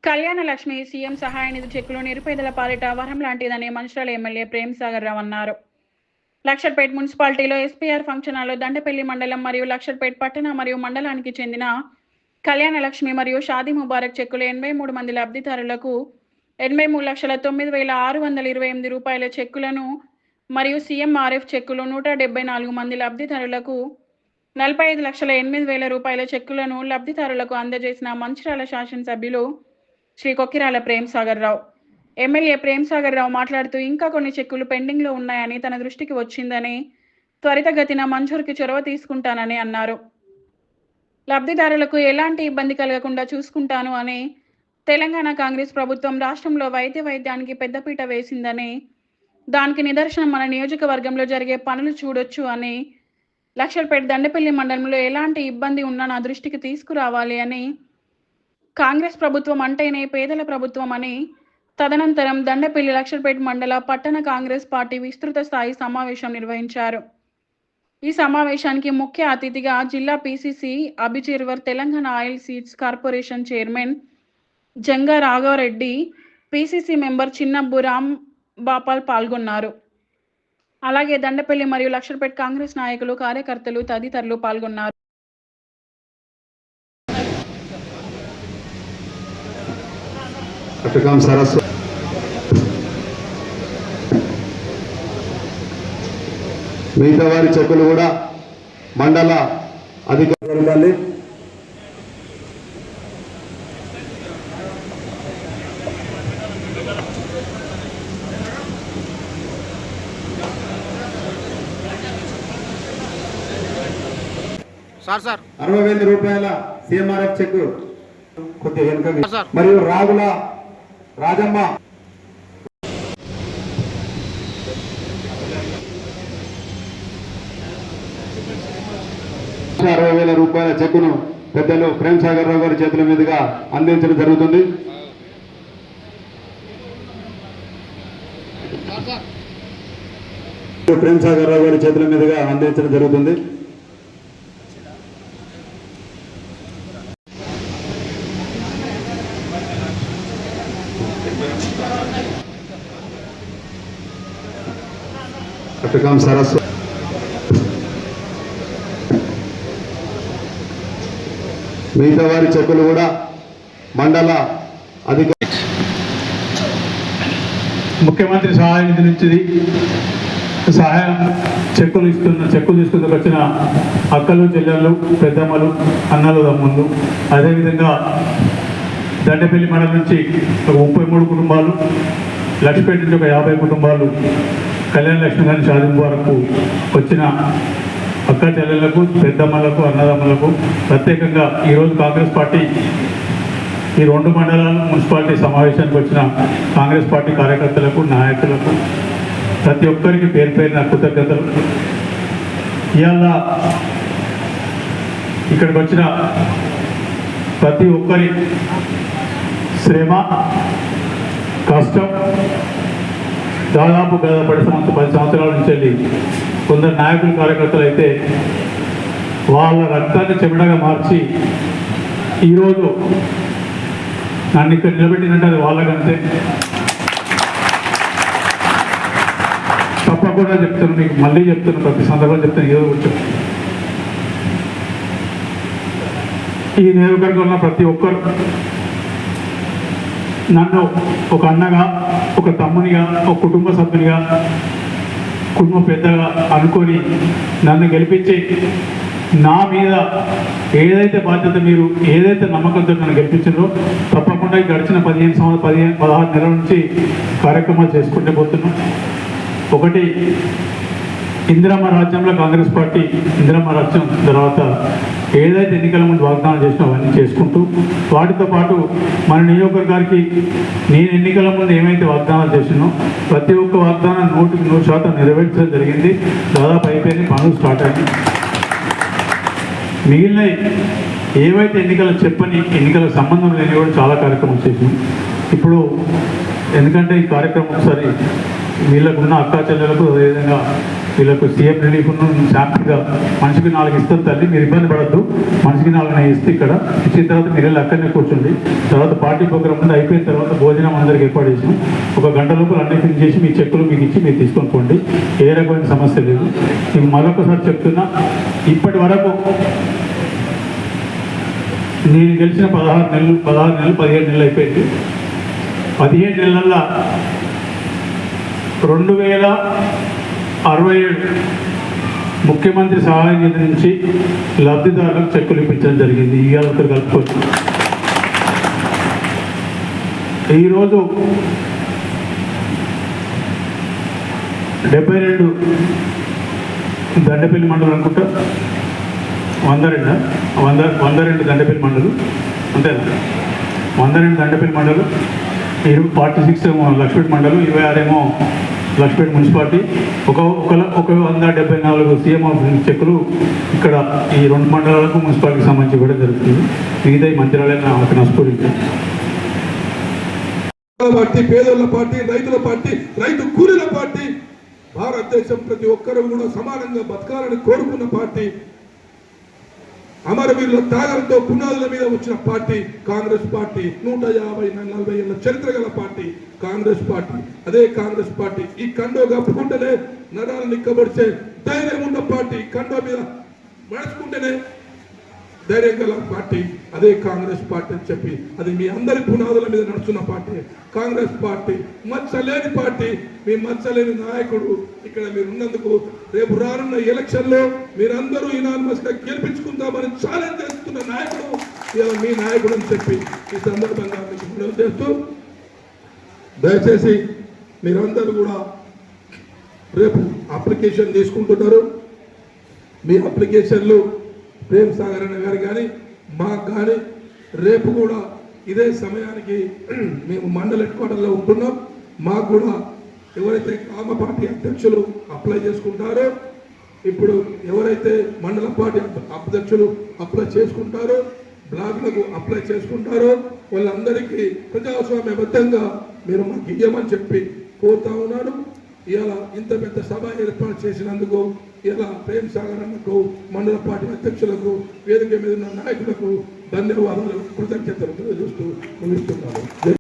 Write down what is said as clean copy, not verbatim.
Kalyana Lakshmi CM సహాయ నిధి చెక్కులు నిరుపేదల పాలిట వరం లాంటిదని మంచిర్యాల ఎమ్మెల్యే ప్రేమ్సాగర్ రావు అన్నారు. లక్షట్పేట్ మున్సిపాలిటీలో ఎస్పీఆర్ ఫంక్షన్ హాల్లో దండపల్లి మండలం మరియు లక్షట్పేట్ పట్టణ మరియు మండలానికి చెందిన కళ్యాణ లక్ష్మి మరియు షాదీ ముబారక్ చెక్కులు 83 మంది లబ్ధిదారులకు 83,09,628 రూపాయల చెక్కులను మరియు సీఎంఆర్ఎఫ్ చెక్కులు 174 మంది లబ్ధిదారులకు 45,08,000 రూపాయల చెక్కులను లబ్ధిదారులకు అందజేసిన మంచిర్యాల శాసనసభ్యులు శ్రీ కొక్కిరాల ప్రేమ్సాగర్ రావు. ఎమ్మెల్యే ప్రేమ్సాగర్ రావు మాట్లాడుతూ ఇంకా కొన్ని చెక్కులు పెండింగ్లో ఉన్నాయని తన దృష్టికి వచ్చిందని త్వరితగతిన మంజూరుకి చొరవ తీసుకుంటానని అన్నారు. లబ్ధిదారులకు ఎలాంటి ఇబ్బంది కలగకుండా చూసుకుంటాను అని తెలంగాణ కాంగ్రెస్ ప్రభుత్వం రాష్ట్రంలో వైద్యానికి పెద్దపీట వేసిందని దానికి నిదర్శనం మన నియోజకవర్గంలో జరిగే పనులు చూడొచ్చు అని లక్షట్పేట్ దండపల్లి మండలంలో ఎలాంటి ఇబ్బంది ఉన్నా నా దృష్టికి తీసుకురావాలి అని కాంగ్రెస్ ప్రభుత్వం అంటేనే పేదల ప్రభుత్వం అని తదనంతరం దండపల్లి లక్షట్పేట్ మండల పట్టణ కాంగ్రెస్ పార్టీ విస్తృత స్థాయి సమావేశం నిర్వహించారు. ఈ సమావేశానికి ముఖ్య అతిథిగా జిల్లా PCC observer Telangana oil seeds corporation chairman Janga Raghava Reddy, PCC member Chinnabbu Ram Bapal పాల్గొన్నారు. అలాగే దండపల్లి మరియు లక్షట్పేట్ కాంగ్రెస్ నాయకులు, కార్యకర్తలు తదితరులు పాల్గొన్నారు. మిగతా వారి చెక్కులు కూడా మండల అధికారులు 60,000 రూపాయల సీఎంఆర్ఎఫ్ చెక్ కొద్దిగా వెనుక మరియు రాగుల రాజమ్మ 60,000 రూపాయల చెక్కును పెద్దలు ప్రేమ్సాగర్ రావు గారి చేతుల మీదుగా అందించడం జరుగుతుంది. ప్రేమ్సాగర్ రావు గారి చేతుల మీదుగా అందించడం జరుగుతుంది. కటకం సరస్సు మిగతా వారి చెక్కులు కూడా మండల అధికారి ముఖ్యమంత్రి సహాయ నిధి నుంచి సహాయం చెక్కులు తీసుకుంటూ వచ్చిన అక్కలు, చెల్లెళ్ళు, పెద్దమ్మలు, అన్నలు, తమ్ముళ్ళు, అదేవిధంగా దండపల్లి మండలం నుంచి ఒక 33 కుటుంబాలు, లక్ష్మీపేట నుంచి ఒక 50 కుటుంబాలు కళ్యాణ లక్ష్మి గారి షాదీ ముబారక్కు వచ్చిన అక్క చెల్లెళ్లకు, పెద్దమ్మలకు, అన్నదమ్మలకు ప్రత్యేకంగా ఈరోజు కాంగ్రెస్ పార్టీ ఈ 2 మండలాల మున్సిపాలిటీ సమావేశానికి వచ్చిన కాంగ్రెస్ పార్టీ కార్యకర్తలకు, నాయకులకు ప్రతి ఒక్కరికి పేరు పేరున కృతజ్ఞతలు. ఇవాళ ఇక్కడికి వచ్చిన ప్రతి ఒక్కరి శ్రమ, కష్టం దాదాపు 10 సంవత్సరాల నుంచి వెళ్ళి కొందరు నాయకులు, కార్యకర్తలు అయితే వాళ్ళ రక్తాన్ని చెమటగా మార్చి ఈరోజు నన్ను ఇక్కడ నిలబెట్టినంటే అది వాళ్ళకంతే. తప్పకుండా చెప్తాను, మీకు మళ్ళీ చెప్తాను, ప్రతి సందర్భంలో చెప్తాను, ఏదో ఒకటి చెప్తాను. ఈ నియోజకవర్గంలో ఉన్న ప్రతి ఒక్కరు నన్ను ఒక అన్నగా, ఒక తమ్మునిగా, ఒక కుటుంబ సభ్యునిగా, కుటుంబ పెద్దగా అనుకొని నన్ను గెలిపించి నా మీద ఏదైతే బాధ్యత, మీరు ఏదైతే నమ్మకంతో నన్ను గెలిపించారో తప్పకుండా గడిచిన 16 నెలల నుంచి కార్యక్రమాలు చేసుకుంటూ పోతున్నాం. ఒకటి, ఇందిరమ్మ రాజ్యంలో కాంగ్రెస్ పార్టీ ఇందిరమ్మ రాజ్యం తర్వాత ఏదైతే ఎన్నికల ముందు వాగ్దానం చేసినా అవన్నీ చేసుకుంటూ, వాటితో పాటు మన నియోజకవర్గానికి నేను ఎన్నికల ముందు ఏమైతే వాగ్దానాలు చేసినో ప్రతి ఒక్క వాగ్దానం 100% నెరవేర్చడం జరిగింది. దాదాపు అయిపోయింది, పనులు స్టార్ట్ అయ్యింది. మిగిలిన ఏవైతే ఎన్నికలకు సంబంధం లేని కూడా చాలా కార్యక్రమాలు చేసినాం. ఇప్పుడు ఎందుకంటే ఈ కార్యక్రమం ఒకసారి వీళ్ళకున్న అక్కా చెల్లెలకు అదేవిధంగా వీళ్ళకు సీఎం రిలీఫ్ శాంతిగా మనిషికి 4 ఇస్తాను తల్లి, మీరు ఇబ్బంది పడద్దు, మనిషికి 4 ఇస్తే ఇక్కడ ఇచ్చిన తర్వాత మీరు వెళ్ళి అక్కడనే కూర్చోండి. తర్వాత పార్టీ ప్రోగ్రామ్ ఉంది, అయిపోయిన తర్వాత భోజనం అందరికి ఏర్పాటు చేసాం. 1 గంట లోపల అన్ని ఫిల్ చేసి మీ చెక్కులు మీకు ఇచ్చి మీరు తీసుకొని పోండి, ఏ రకమైన సమస్య లేదు. మీకు మరొకసారి చెప్తున్నా, ఇప్పటి వరకు నేను గెలిచిన 16 నెలలు 17 నెలలు అయిపోయింది. 15 నెలల్లో 2067 ముఖ్యమంత్రి సహాయ నిధి నుంచి లబ్ధిదారులకు చెక్కులు ఇప్పించడం జరిగింది. ఇవాళ కలుపుకోవచ్చు. ఈరోజు 72 దండపల్లి మండలం అనుకుంటా, 102 దండపల్లి మండలం అంతేనా, 102 దండపల్లి మండలం, 46 లక్ష్మీపేట మండలం, 26 లక్ష్మీపేట మున్సిపాలిటీ, ఒక 174 సీఎం ఆఫీస్ చెక్కులు ఇక్కడ ఈ 2 మండలాలకు మున్సిపాలిటీకి సంబంధించి కూడా జరుగుతుంది. మిగతా ఈ మంత్రాలయం నాకు నష్టపోయింది. పార్టీ, పేదల పార్టీ, రైతుల పార్టీ, రైతు కూలీల పార్టీ, భారతదేశం ప్రతి ఒక్కరూ కూడా సమానంగా బతకాలని కోరుకున్న పార్టీ, అమరవీరుల త్యాగంతో పునాదుల మీద వచ్చిన పార్టీ కాంగ్రెస్ పార్టీ. 150-40 ఏళ్ల చరిత్ర గల పార్టీ కాంగ్రెస్ పార్టీ. అదే కాంగ్రెస్ పార్టీ ఈ కండో కప్పుకుంటేనే నరాలు నిక్కబడిచే ధైర్యం ఉన్న పార్టీ, కండో మీద మడుచుకుంటేనే ధైర్యం గల పార్టీ అదే కాంగ్రెస్ పార్టీ అని చెప్పి, అది మీ అందరి పునాదుల మీద నడుస్తున్న పార్టీ కాంగ్రెస్ పార్టీ. మచ్చలేని పార్టీ, మీ మచ్చలేని నాయకుడు ఇక్కడ మీరు ఉన్నందుకు రేపు రానున్న ఎలక్షన్లో మీరందరూ యునానిమస్ గా గెలిపించుకుందామని ఛాలెంజ్ చేస్తున్న నాయకుడు ఇలా మీ నాయకుడు అని చెప్పి ఈ సందర్భంగా మీకు మనవి చేస్తూ, దయచేసి మీరందరూ కూడా రేపు అప్లికేషన్ తీసుకుంటున్నారు. మీ అప్లికేషన్లు ప్రేమ్ సాగర్ అన్న గారు కానీ మాకు కానీ రేపు కూడా ఇదే సమయానికి మేము మండల హెడ్ క్వార్టర్లో ఉంటున్నాం. మాకు కూడా ఎవరైతే గ్రామ పార్టీ అధ్యక్షులు అప్లై చేసుకుంటారో, ఇప్పుడు ఎవరైతే మండల పార్టీ అధ్యక్షులు అప్లై చేసుకుంటారో, బ్లాక్లకు అప్లై చేసుకుంటారో వాళ్ళందరికీ ప్రజాస్వామ్యబద్ధంగా మీరు మాకు ఇయ్యమని చెప్పి కోరుతా ఉన్నాను. ఇలా ఇంత పెద్ద సభ ఏర్పాటు చేసినందుకు ఇలా ప్రేమ్ సాగర్ అన్నకు, మండల పార్టీ అధ్యక్షులకు, వేదిక మీద ఉన్న నాయకులకు ధన్యవాదాలు, కృతజ్ఞతలు తెలియజేస్తూ ముగిస్తున్నాను.